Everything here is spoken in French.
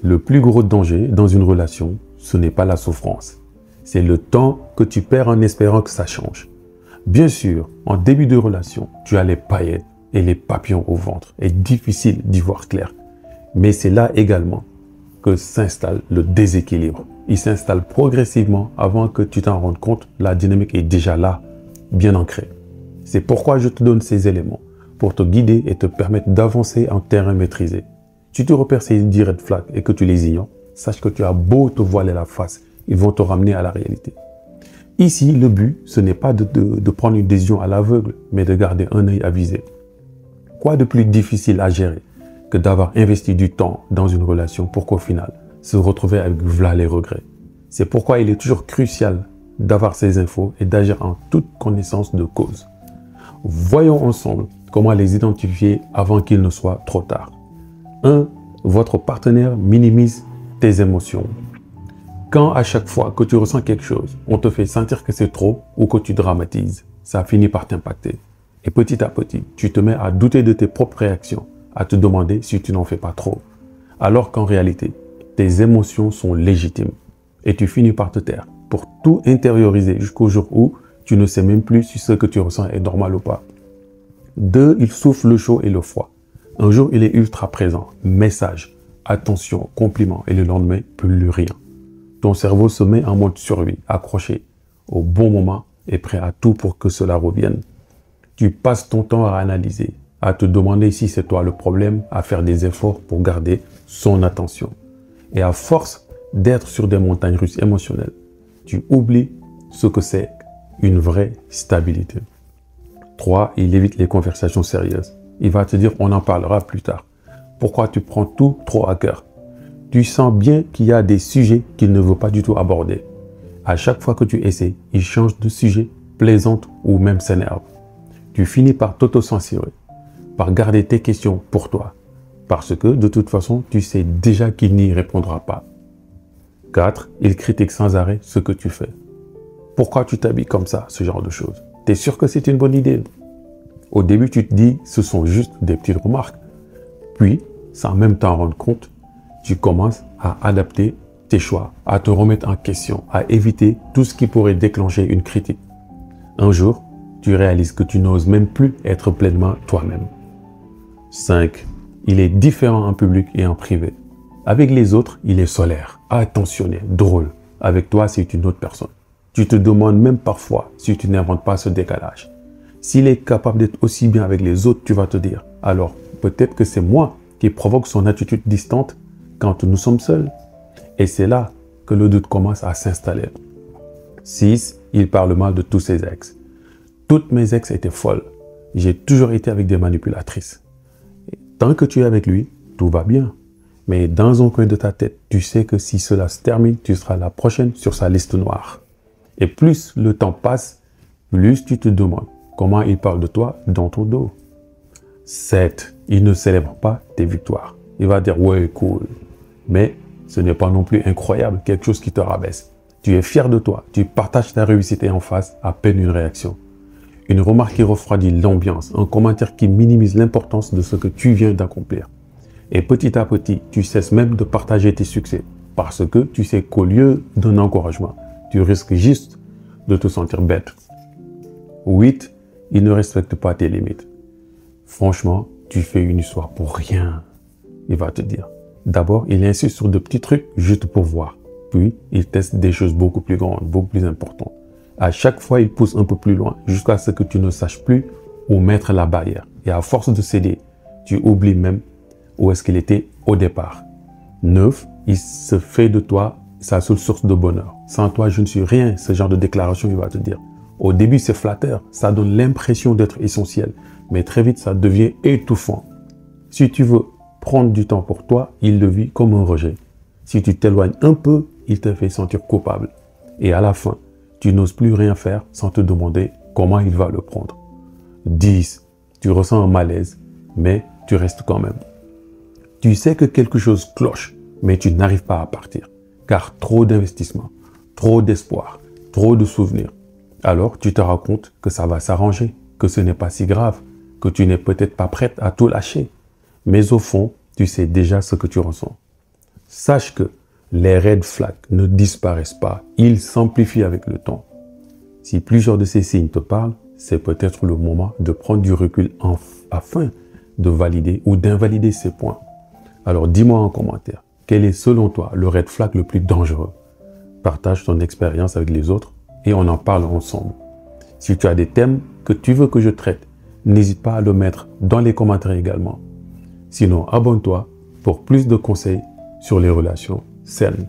Le plus gros danger dans une relation, ce n'est pas la souffrance. C'est le temps que tu perds en espérant que ça change. Bien sûr, en début de relation, tu as les paillettes et les papillons au ventre. C'est difficile d'y voir clair. Mais c'est là également que s'installe le déséquilibre. Il s'installe progressivement avant que tu t'en rendes compte. La dynamique est déjà là, bien ancrée. C'est pourquoi je te donne ces éléments pour te guider et te permettre d'avancer en terrain maîtrisé. Si tu repères ces 10 red flags et que tu les ignores, sache que tu as beau te voiler la face, ils vont te ramener à la réalité. Ici, le but, ce n'est pas de prendre une décision à l'aveugle, mais de garder un œil avisé. Quoi de plus difficile à gérer que d'avoir investi du temps dans une relation pour qu'au final, se retrouver avec voilà les regrets. C'est pourquoi il est toujours crucial d'avoir ces infos et d'agir en toute connaissance de cause. Voyons ensemble comment les identifier avant qu'il ne soit trop tard. 1. Votre partenaire minimise tes émotions. Quand à chaque fois que tu ressens quelque chose, on te fait sentir que c'est trop ou que tu dramatises, ça finit par t'impacter. Et petit à petit, tu te mets à douter de tes propres réactions, à te demander si tu n'en fais pas trop. Alors qu'en réalité, tes émotions sont légitimes. Et tu finis par te taire pour tout intérioriser jusqu'au jour où tu ne sais même plus si ce que tu ressens est normal ou pas. 2. Il souffle le chaud et le froid. Un jour, il est ultra présent. Message, attention, compliment. Et le lendemain, plus rien. Ton cerveau se met en mode survie, accroché au bon moment et prêt à tout pour que cela revienne. Tu passes ton temps à analyser, à te demander si c'est toi le problème, à faire des efforts pour garder son attention. Et à force d'être sur des montagnes russes émotionnelles, tu oublies ce que c'est une vraie stabilité. 3. Il évite les conversations sérieuses. Il va te dire on en parlera plus tard. Pourquoi tu prends tout trop à cœur? Tu sens bien qu'il y a des sujets qu'il ne veut pas du tout aborder. À chaque fois que tu essaies, il change de sujet, plaisante ou même s'énerve. Tu finis par t'auto-censurer, par garder tes questions pour toi. Parce que de toute façon, tu sais déjà qu'il n'y répondra pas. 4. Il critique sans arrêt ce que tu fais. Pourquoi tu t'habilles comme ça, ce genre de choses? Tu es sûr que c'est une bonne idée? Au début, tu te dis, ce sont juste des petites remarques. Puis, sans même t'en rendre compte, tu commences à adapter tes choix, à te remettre en question, à éviter tout ce qui pourrait déclencher une critique. Un jour, tu réalises que tu n'oses même plus être pleinement toi-même. 5. Il est différent en public et en privé. Avec les autres, il est solaire, attentionné, drôle. Avec toi, c'est une autre personne. Tu te demandes même parfois si tu n'inventes pas ce décalage. S'il est capable d'être aussi bien avec les autres, tu vas te dire, alors peut-être que c'est moi qui provoque son attitude distante quand nous sommes seuls. Et c'est là que le doute commence à s'installer. 6. Il parle mal de tous ses ex. Toutes mes ex étaient folles. J'ai toujours été avec des manipulatrices. Et tant que tu es avec lui, tout va bien. Mais dans un coin de ta tête, tu sais que si cela se termine, tu seras la prochaine sur sa liste noire. Et plus le temps passe, plus tu te demandes comment il parle de toi dans ton dos. 7. Il ne célèbre pas tes victoires. Il va dire « ouais, cool ». Mais ce n'est pas non plus incroyable, quelque chose qui te rabaisse. Tu es fier de toi, tu partages ta réussite et en face, à peine une réaction. Une remarque qui refroidit l'ambiance, un commentaire qui minimise l'importance de ce que tu viens d'accomplir. Et petit à petit, tu cesses même de partager tes succès parce que tu sais qu'au lieu d'un encouragement, tu risques juste de te sentir bête. 8. Il ne respecte pas tes limites. Franchement, tu fais une histoire pour rien. Il va te dire. D'abord, il insiste sur de petits trucs juste pour voir. Puis, il teste des choses beaucoup plus grandes, beaucoup plus importantes. À chaque fois, il pousse un peu plus loin jusqu'à ce que tu ne saches plus où mettre la barrière. Et à force de céder, tu oublies même où est-ce qu'il était au départ. 9. Il se fait de toi sa seule source de bonheur. Sans toi, je ne suis rien. Ce genre de déclaration, il va te dire. Au début, c'est flatteur. Ça donne l'impression d'être essentiel. Mais très vite, ça devient étouffant. Si tu veux prendre du temps pour toi, il le vit comme un rejet. Si tu t'éloignes un peu, il te fait sentir coupable. Et à la fin, tu n'oses plus rien faire sans te demander comment il va le prendre. 10. Tu ressens un malaise, mais tu restes quand même. Tu sais que quelque chose cloche, mais tu n'arrives pas à partir. Car trop d'investissement, trop d'espoir, trop de souvenirs. Alors tu te rends compte que ça va s'arranger, que ce n'est pas si grave, que tu n'es peut-être pas prête à tout lâcher. Mais au fond, tu sais déjà ce que tu ressens. Sache que les red flags ne disparaissent pas, ils s'amplifient avec le temps. Si plusieurs de ces signes te parlent, c'est peut-être le moment de prendre du recul afin de valider ou d'invalider ces points. Alors dis-moi en commentaire, quel est selon toi le red flag le plus dangereux? Partage ton expérience avec les autres et on en parle ensemble. Si tu as des thèmes que tu veux que je traite, n'hésite pas à le mettre dans les commentaires également. Sinon, abonne-toi pour plus de conseils sur les relations saines.